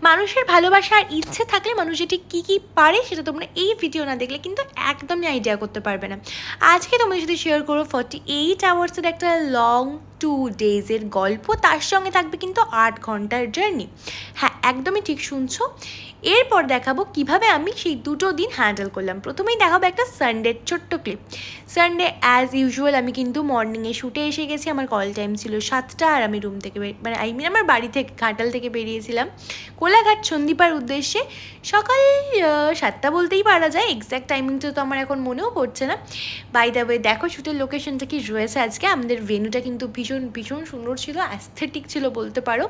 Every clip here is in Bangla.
মানুষের ভালোবাসা আর ইচ্ছে থাকলে মানুষ এটি কী কী পারে সেটা তোমরা এই ভিডিও না দেখলে কিন্তু একদমই আইডিয়া করতে পারবে না। আজকে তোমাদের সাথে শেয়ার করবো 48 আওয়ার্সের একটা লং 2 ডেজের গল্প, তার সঙ্গে থাকবে কিন্তু 8 ঘন্টার জার্নি। হ্যাঁ, একদমই ঠিক শুনছো। এরপর দেখাবো কিভাবে আমি সেই দুটো দিন হ্যান্ডেল করলাম। প্রথমেই দেখাবো একটা সানডের ছোট্ট ক্লিপ। সানডে অ্যাজ ইউজুয়াল আমি কিন্তু মর্নিংয়ে শুটে এসে গেছি। আমার কল টাইম ছিল 7টা, আর আমি রুম থেকে মানে আমার বাড়ি থেকে ঘাটাল থেকে বেরিয়েছিলাম কোলাঘাট সন্দীপার উদ্দেশ্যে। সকাল 7টা বলতেই পারা যায়, এক্স্যাক্ট টাইমিংটা তো আমার এখন মনেও পড়ছে না। বাই দ্য ওয়ে, দেখো শুটের লোকেশনটা কি রয়েছে আজকে। আমাদের ভেন্যুটা কিন্তু ভীষণ ভীষণ সুন্দর ছিল, অ্যাস্থেটিক ছিল বলতে পারো।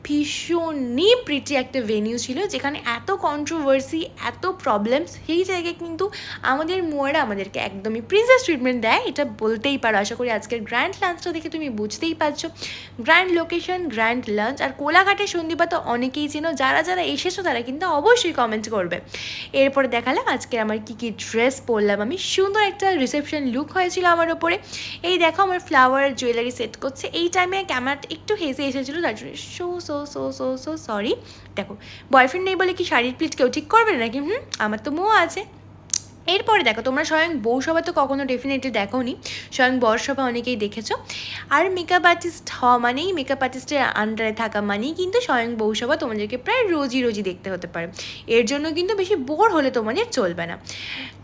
ভীষণই প্রিটি একটা ভেনিউ ছিল, যেখানে এত কন্ট্রোভার্সি, এত প্রবলেমস, সেই জায়গায় কিন্তু আমাদের মোয়ারা আমাদেরকে একদমই প্রিন্সেস ট্রিটমেন্ট দেয়, এটা বলতেই পারো। আশা করি আজকের গ্র্যান্ড লাঞ্চটা দেখে তুমি বুঝতেই পারছো। Grand location, grand lunch. আর কোলাঘাটের সন্দীপা তো অনেকেই চেনো, যারা যারা এসেছো তারা কিন্তু অবশ্যই কমেন্ট করবে। এরপরে দেখালাম আজকে আমার কী কী ড্রেস পরলাম আমি। সুন্দর একটা রিসেপশন লুক হয়েছিল আমার ওপরে। এই দেখো আমার ফ্লাওয়ার জুয়েলারি সেট করছে। এই টাইমে ক্যামেরাটা একটু হেসে এসেছিলো, তার জন্য সো সরি। দেখো, বয়ফ্রেন্ড নেই বলে কি শাড়ির প্লিট কেউ ঠিক করবে নাকি? আমার তো মোয়া আছে। এরপরে দেখো, তোমরা স্বয়ং বউসভা তো কখনো ডেফিনেটলি দেখোনি, স্বয়ং বরসভা অনেকেই দেখেছো। আর মেকআপ আর্টিস্ট হওয়া মানেই, মেকআপ আর্টিস্টের আন্ডারে থাকা মানেই কিন্তু স্বয়ং বউসভা তোমাদেরকে প্রায় রোজই রোজই দেখতে হতে পারে। এর জন্য কিন্তু বেশি বোর হলে তোমাদের চলবে না।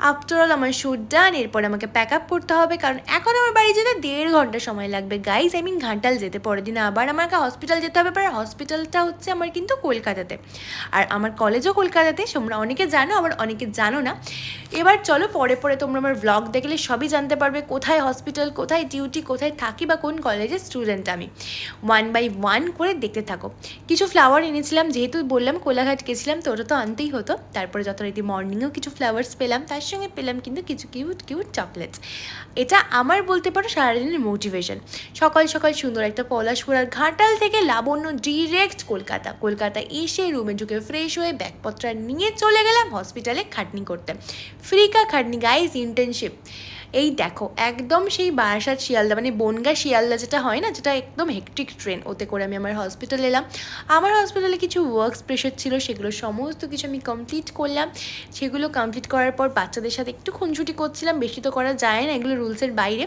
আফটারঅল আমার শ্যুট ডান। এরপর আমাকে প্যাক আপ করতে হবে, কারণ এখন আমার বাড়ি যেতে 1.5 ঘন্টা সময় লাগবে গাইজ। ঘাটাল যেতে, পরের দিন আবার আমাকে হসপিটাল যেতে হবে। আর হসপিটালটা হচ্ছে আমার কিন্তু কলকাতাতে, আর আমার কলেজও কলকাতাতে। তোমরা অনেকে জানো, আবার অনেকে জানো না। এবার চলো, পরে পরে তোমরা আমার ব্লগ দেখলে সবই জানতে পারবে, কোথায় হসপিটাল, কোথায় ডিউটি, কোথায় থাকি, বা কোন কলেজের স্টুডেন্ট আমি। 1 বাই 1 করে দেখতে থাকো। কিছু ফ্লাওয়ার এনেছিলাম, যেহেতু বললাম কোলাঘাট গেছিলাম তো ওটা তো আনতেই হতো। তারপরে যথারীতি মর্নিংয়েও কিছু ফ্লাওয়ার্স পেলাম, তার সঙ্গে পেলাম কিন্তু কিছু কিউট কিউট চকলেটস। এটা আমার বলতে পারো সারাদিনের মোটিভেশন। সকাল সকাল সুন্দর একটা পলাশপুরার ঘাটাল থেকে লাবণ্য ডিরেক্ট কলকাতা এসে রুমে ঢুকে ফ্রেশ হয়ে ব্যাগপত্র নিয়ে চলে গেলাম হসপিটালে খাটনি করতে। ফ্রি কা খাটনি গাইজ, ইন্টার্নশিপ। এই দেখো, একদম সেই বারাসাত শিয়ালদা, মানে বনগাঁ শিয়ালদা যেটা হয় না, যেটা একদম হেকট্রিক ট্রেন, ওতে করে আমি আমার হসপিটালে এলাম। আমার হসপিটালে কিছু ওয়ার্কস প্রেশার ছিল, সেগুলো সমস্ত কিছু আমি কমপ্লিট করলাম। সেগুলো কমপ্লিট করার পর বাচ্চাদের সাথে একটু খুনসুটি করছিলাম, বেশি তো করা যায় না, এগুলো রুলসের বাইরে।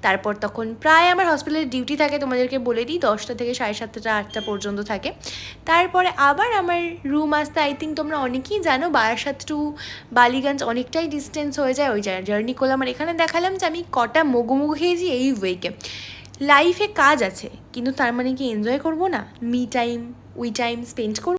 তারপর তখন প্রায় আমার হসপিটালে ডিউটি থাকে, তোমাদেরকে বলে দিই 10টা থেকে 7:30 8টা পর্যন্ত থাকে। তারপরে আবার আমার রুম আসতে আই থিঙ্ক তোমরা অনেকেই জানো, বারাসাত টু বালিগঞ্জ অনেকটাই ডিস্টেন্স হয়ে যায়, ওই জার্নি করলাম। আর এখানে দেখালাম যে আমি কটা মগু খেয়েছি এই ওয়েকে। লাইফে কাজ আছে, কিন্তু তার মানে কি এনজয় করবো না? Me time, we time spend করবো।